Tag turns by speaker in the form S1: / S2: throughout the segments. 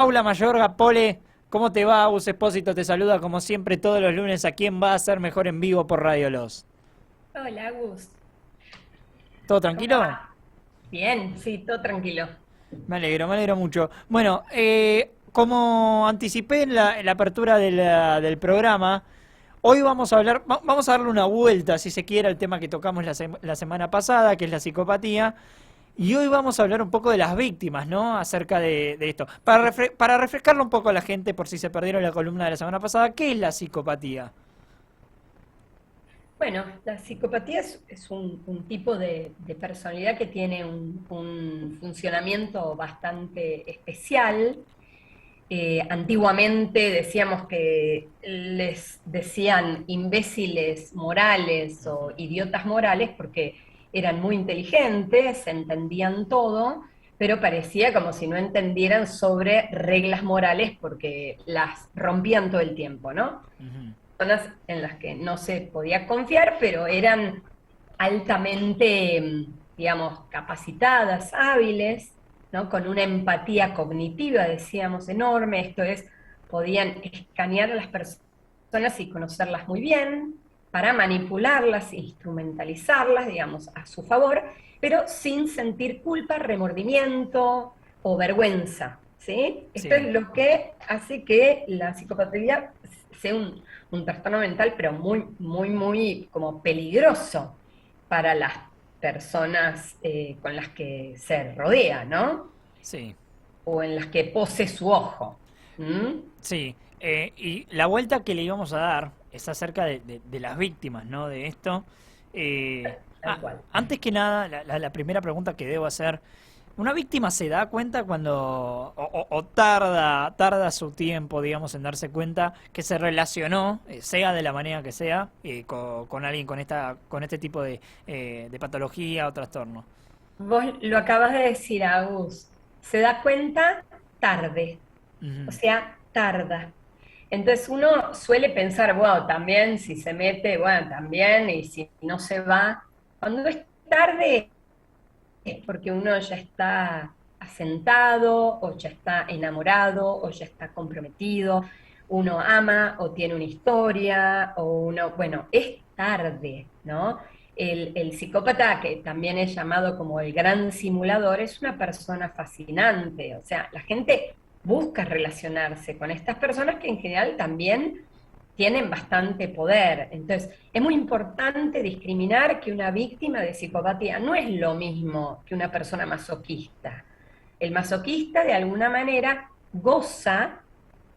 S1: Paula Mayorga, Pole, ¿cómo te va? Agus Espósito te saluda como siempre todos los lunes. ¿A quién va a ser mejor en vivo por Radio Los?
S2: Hola, Gus.
S1: ¿Todo
S2: ¿Cómo
S1: tranquilo?
S2: va? Bien, sí, todo tranquilo.
S1: Me alegro mucho. Bueno, como anticipé en la apertura del programa, hoy vamos a hablar, vamos a darle una vuelta, si se quiere, al tema que tocamos la semana pasada, que es la psicopatía. Y hoy vamos a hablar un poco de las víctimas, ¿no? Acerca de esto. Para refrescarlo un poco a la gente, por si se perdieron la columna de la semana pasada, ¿qué es la psicopatía?
S2: Bueno, la psicopatía es un tipo de personalidad que tiene un funcionamiento bastante especial. Antiguamente decíamos que les decían imbéciles morales o idiotas morales porque eran muy inteligentes, entendían todo, pero parecía como si no entendieran sobre reglas morales porque las rompían todo el tiempo, ¿no?
S1: Ujú.
S2: Zonas en las que no se podía confiar, pero eran altamente, digamos, capacitadas, hábiles, ¿no? Con una empatía cognitiva, decíamos, enorme, esto es, podían escanear a las personas y conocerlas muy bien para manipularlas, instrumentalizarlas, digamos, a su favor, pero sin sentir culpa, remordimiento o vergüenza, ¿sí? Esto es
S1: Sí.
S2: lo que hace que la psicopatía sea un trastorno mental, pero muy, muy, muy como peligroso para las personas con las que se rodea, ¿no?
S1: Sí,
S2: O en las que pose su ojo. ¿Mm?
S1: sí. Y la vuelta que le íbamos a dar es acerca de las víctimas, ¿no? De esto.
S2: Tal cual.
S1: Antes que nada, la primera pregunta que debo hacer, ¿una víctima se da cuenta cuando, o tarda su tiempo, digamos, en darse cuenta que se relacionó, sea de la manera que sea, con alguien con este tipo de patología o trastorno?
S2: Vos lo acabas de decir, Agus. Se da cuenta tarde, o
S1: Ujú.
S2: sea, tarda. Entonces uno suele pensar, bueno, también si se mete, bueno, también, y si no se va. Cuando es tarde, es porque uno ya está asentado, o ya está enamorado, o ya está comprometido, uno ama, o tiene una historia, o uno, bueno, es tarde, ¿no? El psicópata, que también es llamado como el gran simulador, es una persona fascinante, o sea, la gente busca relacionarse con estas personas que en general también tienen bastante poder. Entonces, es muy importante discriminar que una víctima de psicopatía no es lo mismo que una persona masoquista. El masoquista, de alguna manera, goza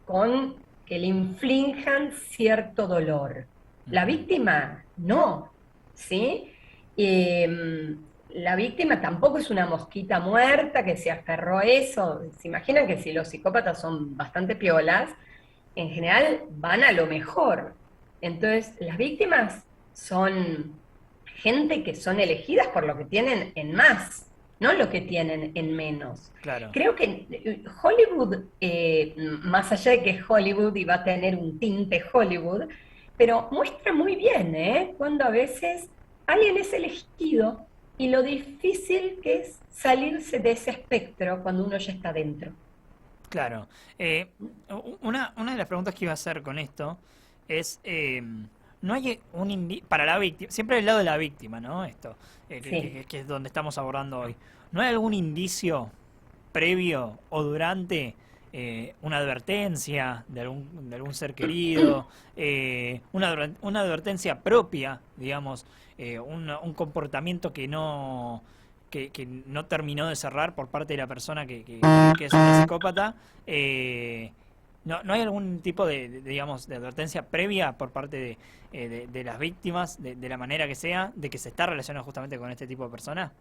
S2: con que le inflijan cierto dolor. La
S1: Ujú.
S2: víctima no, ¿sí? La víctima tampoco es una mosquita muerta que se aferró a eso. Se imaginan que si los psicópatas son bastante piolas, en general van a lo mejor. Entonces, las víctimas son gente que son elegidas por lo que tienen en más, no lo que tienen en menos.
S1: Claro.
S2: Creo que Hollywood, más allá de que es Hollywood y va a tener un tinte Hollywood, pero muestra muy bien, ¿eh? Cuando a veces alguien es elegido y lo difícil que es salirse de ese espectro cuando uno ya está dentro.
S1: Claro. Eh, una de las preguntas que iba a hacer con esto es, ¿no hay para la víctima, siempre del lado de la víctima, ¿no? Esto,
S2: Sí.
S1: que es donde estamos abordando hoy. ¿No hay algún indicio previo o durante una advertencia de algún ser querido, una advertencia propia, digamos, un comportamiento que no terminó de cerrar por parte de la persona que es una psicópata? ¿No hay algún tipo digamos, de advertencia previa por parte de las víctimas, de la manera que sea, de que se está relacionado justamente con este tipo de personas?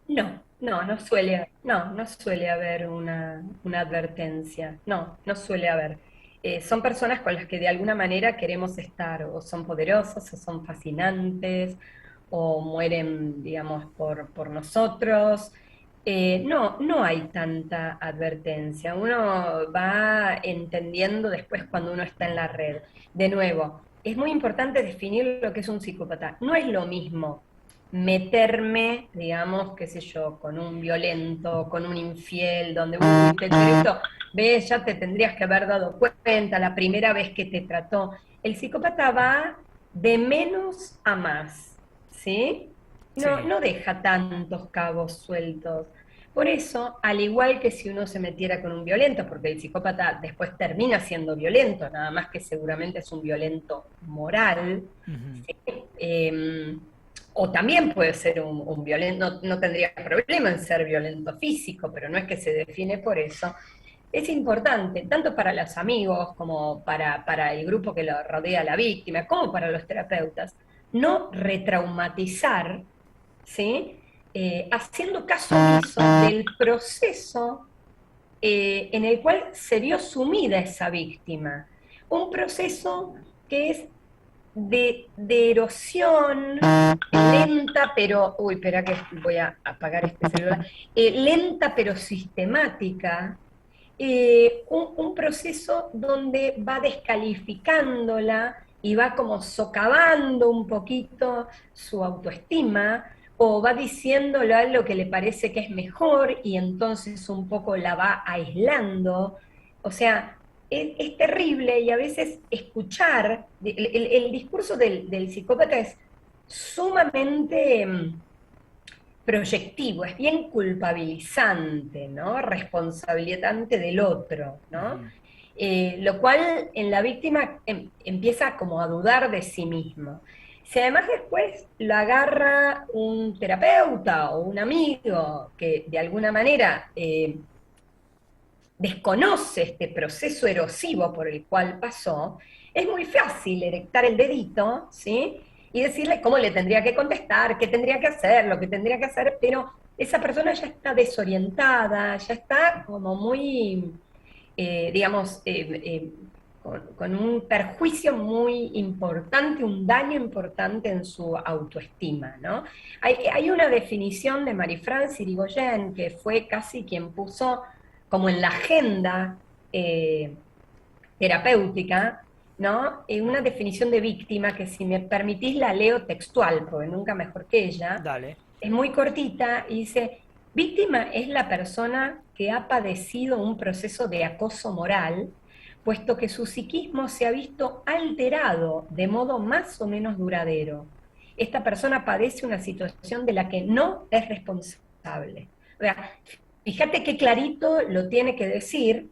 S2: No, no suele haber una advertencia, no suele haber. Son personas con las que de alguna manera queremos estar, o son poderosos, o son fascinantes, o mueren, digamos, por nosotros. No hay tanta advertencia. Uno va entendiendo después cuando uno está en la red. De nuevo, es muy importante definir lo que es un psicópata. No es lo mismo meterme, digamos, qué sé yo, con un violento, con un infiel, donde, uy, qué directo. ves, ya te tendrías que haber dado cuenta la primera vez que te trató. El psicópata va de menos a más, ¿sí? No,
S1: Sí.
S2: no deja tantos cabos sueltos. Por eso, al igual que si uno se metiera con un violento, porque el psicópata después termina siendo violento, nada más que seguramente es un violento moral,
S1: Ujú.
S2: ¿sí? O también puede ser un violento, no, no tendría problema en ser violento físico, pero no es que se define por eso. Es importante, tanto para los amigos como para el grupo que lo rodea a la víctima, como para los terapeutas, no retraumatizar, ¿sí? Haciendo caso omiso del proceso en el cual se vio sumida esa víctima. Un proceso que es de erosión lenta, pero, uy, espera que voy a apagar este celular, lenta pero sistemática, un proceso donde va descalificándola y va como socavando un poquito su autoestima, o va diciéndole algo que le parece que es mejor y entonces un poco la va aislando. O sea, es terrible, y a veces escuchar, el discurso del psicópata es sumamente proyectivo, es bien culpabilizante, ¿no? Responsabilizante del otro, ¿no?
S1: Ujú.
S2: Lo cual en la víctima empieza como a dudar de sí mismo. Si además después lo agarra un terapeuta o un amigo que de alguna manera desconoce este proceso erosivo por el cual pasó, es muy fácil erectar el dedito, ¿sí? Y decirle cómo le tendría que contestar, qué tendría que hacer, lo que tendría que hacer, pero esa persona ya está desorientada, ya está como muy, digamos, con un perjuicio muy importante, un daño importante en su autoestima, ¿no? Hay una definición de Marie-France Irigoyen, que fue casi quien puso como en la agenda eh, terapéutica, ¿no? Una definición de víctima que, si me permitís, la leo textual, porque nunca mejor que ella.
S1: Dale.
S2: Es muy cortita y dice: víctima es la persona que ha padecido un proceso de acoso moral, puesto que su psiquismo se ha visto alterado de modo más o menos duradero. Esta persona padece una situación de la que no es responsable. O sea, fíjate qué clarito lo tiene que decir,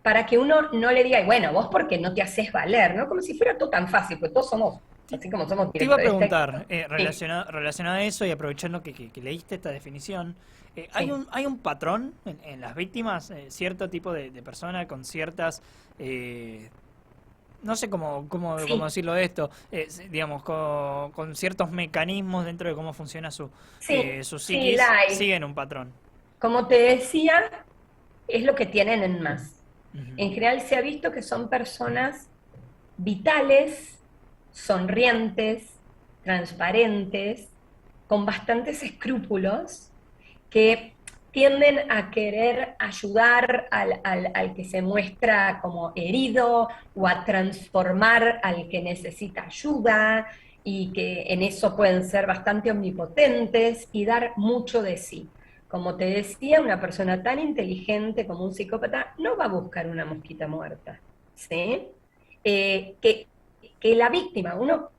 S2: para que uno no le diga, bueno, vos porque no te haces valer, ¿no? Como si fuera todo tan fácil, pues todos somos,
S1: Te,
S2: así como somos
S1: te iba a
S2: directores
S1: preguntar,
S2: técnicos. Sí,
S1: relacionado a eso y aprovechando que leíste esta definición,
S2: sí,
S1: hay un patrón en las víctimas, cierto tipo de persona con ciertas, no sé cómo
S2: sí,
S1: decirlo de esto, digamos, con ciertos mecanismos dentro de cómo funciona
S2: sí,
S1: su
S2: sí,
S1: psiquis,
S2: la hay.
S1: siguen un patrón.
S2: Como te decía, es lo que tienen en más.
S1: Ujú.
S2: En general se ha visto que son personas vitales, sonrientes, transparentes, con bastantes escrúpulos, que tienden a querer ayudar al que se muestra como herido, o a transformar al que necesita ayuda, y que en eso pueden ser bastante omnipotentes y dar mucho de sí. Como te decía, una persona tan inteligente como un psicópata no va a buscar una mosquita muerta, ¿sí? Eh, que, que la víctima, uno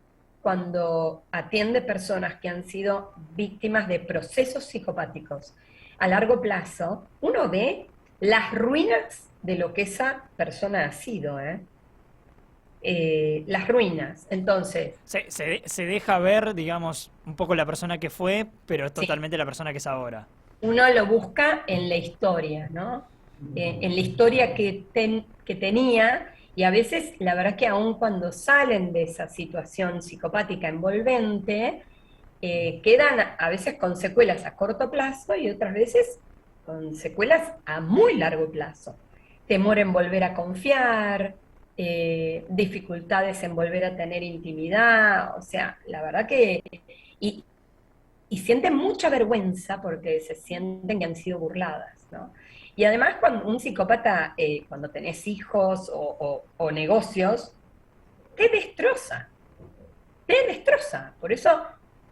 S2: cuando atiende personas que han sido víctimas de procesos psicopáticos a largo plazo, uno ve las ruinas de lo que esa persona ha sido, ¿eh? Las ruinas. Entonces,
S1: Se deja ver, digamos, un poco la persona que fue, pero es
S2: sí,
S1: totalmente la persona que es ahora.
S2: uno lo busca en la historia, ¿no? En la historia que tenía, y a veces la verdad es que aun cuando salen de esa situación psicopática envolvente, quedan a veces con secuelas a corto plazo y otras veces con secuelas a muy largo plazo. Temor en volver a confiar, dificultades en volver a tener intimidad, o sea, la verdad que... Y, y sienten mucha vergüenza porque se sienten que han sido burladas, ¿no? Y además, cuando un psicópata, cuando tenés hijos o negocios, te destroza, te destroza. Por eso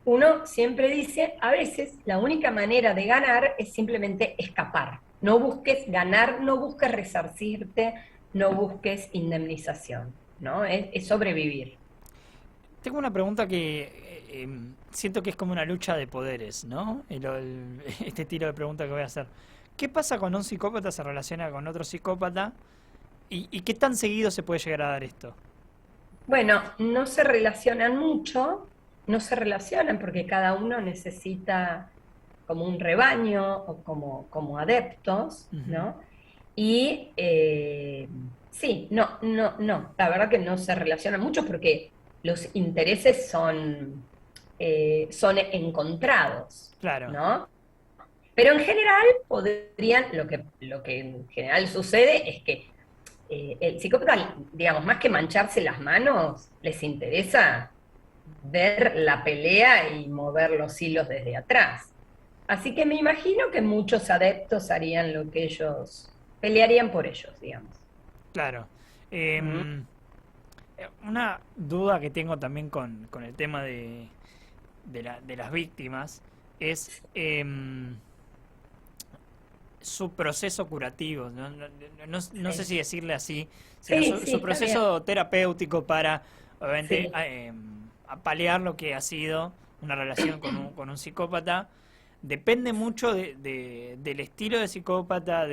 S2: uno siempre dice, a veces la única manera de ganar es simplemente escapar, No busques ganar, no busques resarcirte, no busques indemnización, ¿no? Es sobrevivir.
S1: Tengo una pregunta que siento que es como una lucha de poderes, ¿no? Este tiro de pregunta que voy a hacer. ¿Qué pasa cuando un psicópata se relaciona con otro psicópata? ¿Y qué tan seguido se puede llegar a dar esto?
S2: Bueno, no se relacionan mucho, no se relacionan porque cada uno necesita como un rebaño o como adeptos,
S1: Ujú.
S2: ¿no? Y sí, la verdad que no se relacionan mucho porque los intereses son encontrados,
S1: Claro,
S2: ¿no? Pero en general podrían, lo que en general sucede es que el psicópata, digamos, más que mancharse las manos, les interesa ver la pelea y mover los hilos desde atrás. Así que me imagino que muchos adeptos harían lo que ellos, pelearían por ellos, digamos.
S1: claro.
S2: ¿Mm?
S1: Una duda que tengo también con el tema de las víctimas es su proceso curativo. No sé
S2: Sí,
S1: si decirle así, sino
S2: sí, sí,
S1: su
S2: está bien.
S1: proceso terapéutico para, obviamente,
S2: Sí,
S1: a paliar lo que ha sido una relación con un psicópata. Depende mucho del estilo de psicópata, no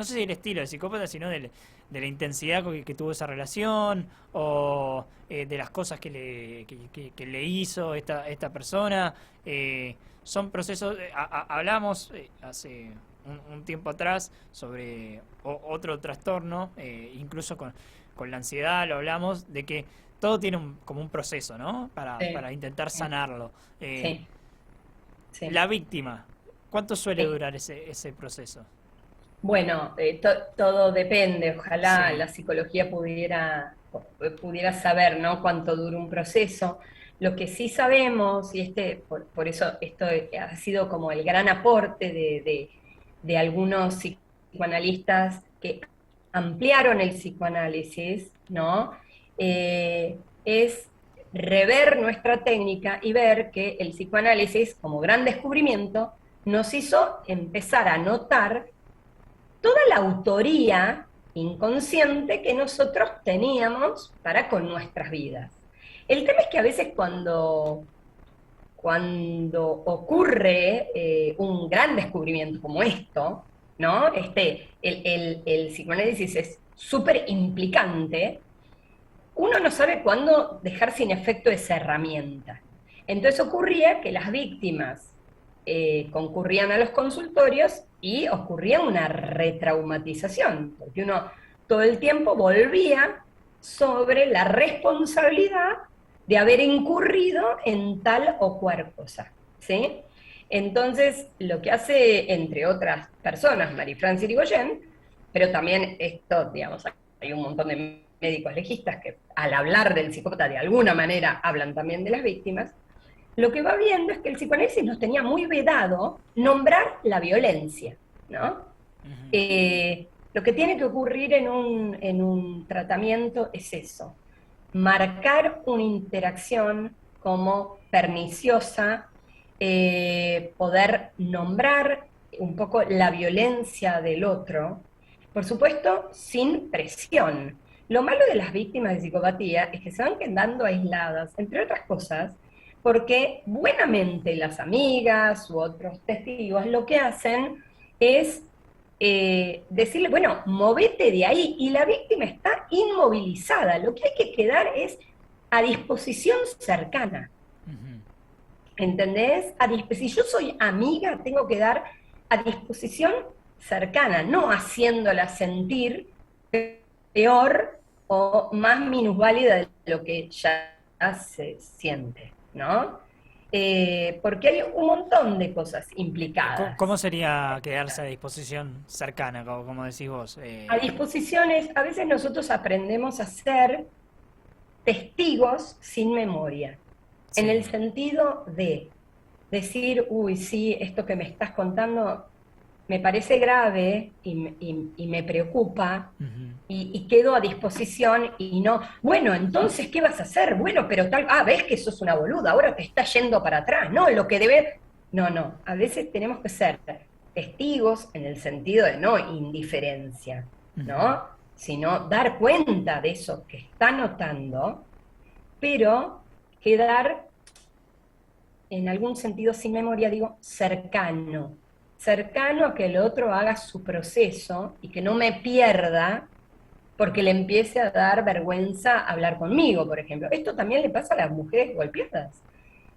S1: sé si el estilo de psicópata, sino de la intensidad que tuvo esa relación, o de las cosas que le hizo esta persona. Son procesos, hablamos hace un tiempo atrás sobre otro trastorno, incluso con la ansiedad lo hablamos, de que todo tiene como un proceso, ¿no?
S2: sí,
S1: Para intentar
S2: sí,
S1: sanarlo.
S2: sí, sí,
S1: La víctima, ¿cuánto suele
S2: sí.
S1: durar ese proceso?
S2: Bueno, todo depende. Ojalá
S1: Sí.
S2: la psicología pudiera saber, ¿no? Cuánto dura un proceso. Lo que sí sabemos, y por eso esto ha sido como el gran aporte de algunos psicoanalistas que ampliaron el psicoanálisis, ¿no? Es rever nuestra técnica y ver que el psicoanálisis, como gran descubrimiento, nos hizo empezar a notar toda la autoría inconsciente que nosotros teníamos para con nuestras vidas. El tema es que a veces cuando ocurre un gran descubrimiento como esto, ¿no? El psicoanálisis es súper implicante, uno no sabe cuándo dejar sin efecto esa herramienta. Entonces ocurría que las víctimas concurrían a los consultorios y ocurría una retraumatización, porque uno todo el tiempo volvía sobre la responsabilidad de haber incurrido en tal o cual cosa, ¿sí? Entonces, lo que hace, entre otras personas, Marie-France Irigoyen, pero también esto, digamos, hay un montón de médicos legistas que al hablar del psicópata de alguna manera hablan también de las víctimas, lo que va viendo es que el psicoanálisis nos tenía muy vedado nombrar la violencia, ¿no?
S1: Ujú.
S2: Lo que tiene que ocurrir en un tratamiento es eso, marcar una interacción como perniciosa, poder nombrar un poco la violencia del otro, por supuesto, sin presión. Lo malo de las víctimas de psicopatía es que se van quedando aisladas, entre otras cosas, porque buenamente las amigas u otros testigos lo que hacen es decirle, bueno, movete de ahí, y la víctima está inmovilizada. Lo que hay que quedar es a disposición cercana,
S1: Ujú.
S2: ¿entendés? Si yo soy amiga, tengo que dar a disposición cercana, no haciéndola sentir peor o más minusválida de lo que ya se siente, ¿no? Porque hay un montón de cosas
S1: ¿Cómo
S2: implicadas.
S1: sería quedarse a disposición cercana, como decís vos?
S2: A disposiciones, a veces nosotros aprendemos a ser testigos sin memoria, en el
S1: Sí.
S2: sentido de decir, uy, sí, esto que me estás contando me parece grave y me preocupa,
S1: Ujú.
S2: y quedo a disposición y no, bueno, entonces, ¿qué vas a hacer? Bueno, pero ves que sos una boluda, ahora te está yendo para atrás, no, lo que debe, no, a veces tenemos que ser testigos en el sentido de no indiferencia,
S1: Ujú.
S2: ¿no? Sino dar cuenta de eso que está notando, pero quedar en algún sentido sin memoria, digo, cercano, cercano a que el otro haga su proceso y que no me pierda porque le empiece a dar vergüenza hablar conmigo, por ejemplo. Esto también le pasa a las mujeres golpeadas.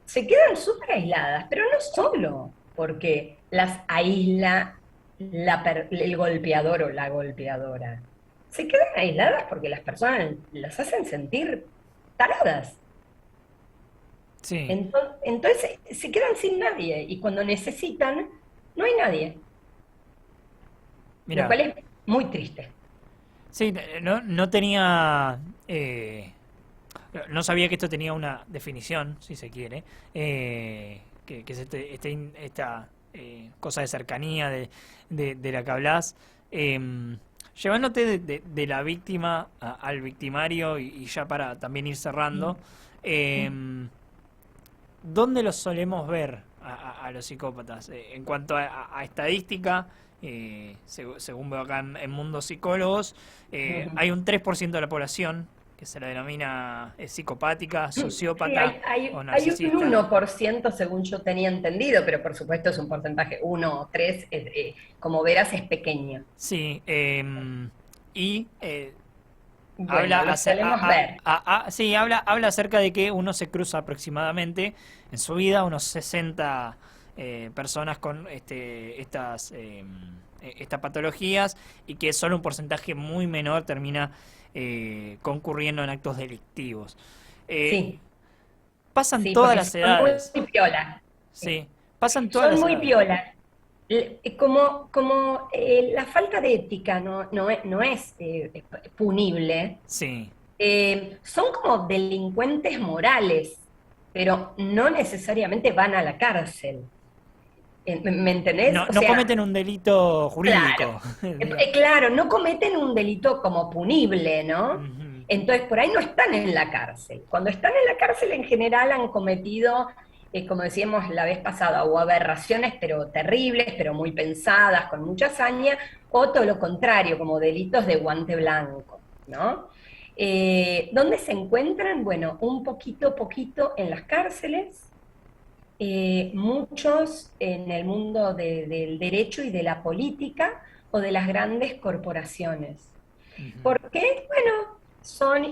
S2: Se quedan súper aisladas, pero no solo porque las aísla el golpeador o la golpeadora. Se quedan aisladas porque las personas las hacen sentir taradas.
S1: Sí,
S2: Entonces se quedan sin nadie y cuando necesitan, no hay nadie, lo
S1: mira,
S2: cual es muy triste.
S1: sí, no tenía, no sabía que esto tenía una definición, si se quiere, que es esta cosa de cercanía de la que hablas, llevándote de la víctima al victimario y ya para también ir cerrando, em, ¿dónde los solemos ver a los psicópatas? En cuanto a estadística, según veo acá en Mundo Psicólogos, hay un 3% de la población que se la denomina psicopática,
S2: Sí,
S1: sociópata o
S2: hay un
S1: narcisista.
S2: 1% según yo tenía entendido, pero por supuesto es un porcentaje, 1 o 3, como verás es pequeño.
S1: Sí, y habla,
S2: Bueno, lo solemos ver.
S1: sí, habla acerca de que uno se cruza aproximadamente en su vida unos 60 personas con estas patologías y que solo un porcentaje muy menor termina concurriendo en actos delictivos. Eh,
S2: Sí,
S1: pasan
S2: sí,
S1: todas
S2: porque
S1: las
S2: son muy
S1: edades,
S2: piola.
S1: sí, pasan todas
S2: Son
S1: las
S2: muy
S1: edades,
S2: piola. Como la falta de ética no es punible,
S1: sí.
S2: son como delincuentes morales, pero no necesariamente van a la cárcel. ¿Me entendés?
S1: No,
S2: O
S1: no
S2: sea,
S1: cometen un delito
S2: claro,
S1: jurídico, digamos.
S2: claro, no cometen un delito como punible, ¿no?
S1: Ujú.
S2: Entonces, por ahí no están en la cárcel. Cuando están en la cárcel, en general han cometido, como decíamos la vez pasada, o aberraciones, pero terribles, pero muy pensadas, con mucha hazaña, o todo lo contrario, como delitos de guante blanco, ¿no? ¿Dónde se encuentran? Bueno, un poquito en las cárceles, muchos en el mundo del derecho y de la política o de las grandes corporaciones.
S1: Ujú.
S2: ¿Por qué? Bueno, son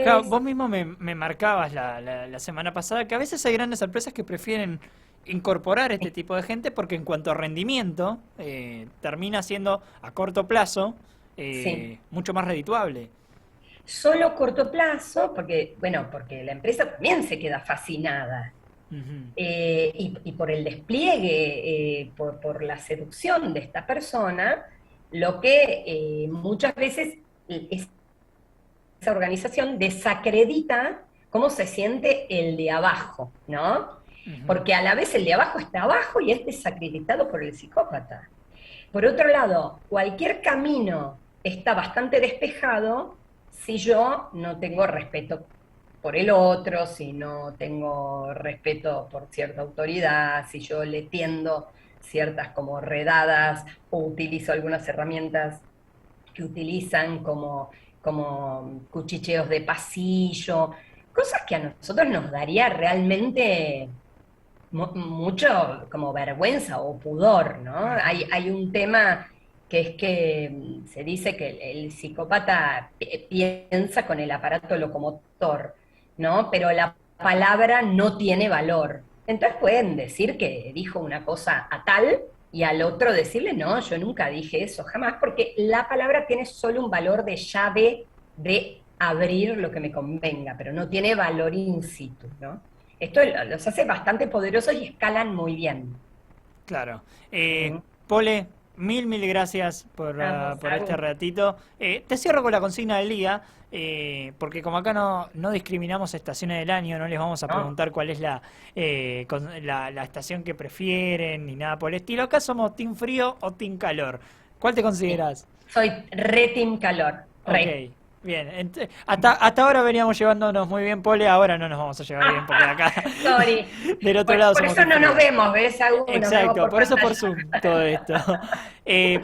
S1: Claro,
S2: inteligentes.
S1: vos mismo me marcabas la semana pasada que a veces hay grandes empresas que prefieren incorporar este tipo de gente porque en cuanto a rendimiento termina siendo a corto plazo
S2: Sí,
S1: mucho más redituable.
S2: solo corto plazo, porque, bueno, porque la empresa también se queda fascinada.
S1: Ujú.
S2: Y por el despliegue, por la seducción de esta persona, lo que muchas veces esa organización desacredita cómo se siente el de abajo, ¿no?
S1: Ujú.
S2: Porque a la vez el de abajo está abajo y es desacreditado por el psicópata. Por otro lado, cualquier camino está bastante despejado si yo no tengo respeto por el otro, si no tengo respeto por cierta autoridad, si yo le tiendo ciertas como redadas o utilizo algunas herramientas que utilizan como cuchicheos de pasillo, cosas que a nosotros nos daría realmente mucho como vergüenza o pudor, ¿no?
S1: Ujú.
S2: Hay un tema que es que se dice que el psicópata piensa con el aparato locomotor, ¿no? Pero la palabra no tiene valor. Entonces pueden decir que dijo una cosa a tal y al otro decirle, no, yo nunca dije eso, jamás, porque la palabra tiene solo un valor de llave de abrir lo que me convenga, pero no tiene valor in situ, ¿no? Esto los hace bastante poderosos y escalan muy bien.
S1: Claro.
S2: ¿Mm?
S1: Pole, mil gracias
S2: Vamos,
S1: por este
S2: Agus.
S1: ratito. Te cierro con la consigna del día, porque como acá no discriminamos estaciones del año, no les vamos a
S2: ¿No?
S1: preguntar cuál es la estación que prefieren ni nada por el estilo. Acá somos team frío o team calor. ¿Cuál te
S2: Sí.
S1: consideras?
S2: Soy re team calor,
S1: Ok,
S2: re.
S1: Bien, hasta ahora veníamos llevándonos muy bien, Pole, ahora no nos vamos a llevar bien porque acá
S2: Sorry.
S1: del otro lado
S2: Por
S1: somos
S2: eso no nos
S1: inferiores.
S2: vemos, ¿ves? Nos vemos
S1: Exacto, por eso por
S2: pantalla.
S1: Zoom todo esto.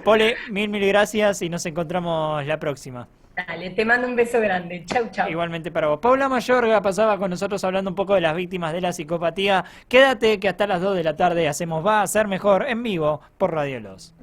S1: Pole, mil gracias y nos encontramos la próxima.
S2: Dale, te mando un beso grande. Chau, chau.
S1: Igualmente para vos. Paula Mayorga pasaba con nosotros hablando un poco de las víctimas de la psicopatía. Quédate que hasta las 2 de la tarde hacemos Va a ser mejor en vivo por Radio Los.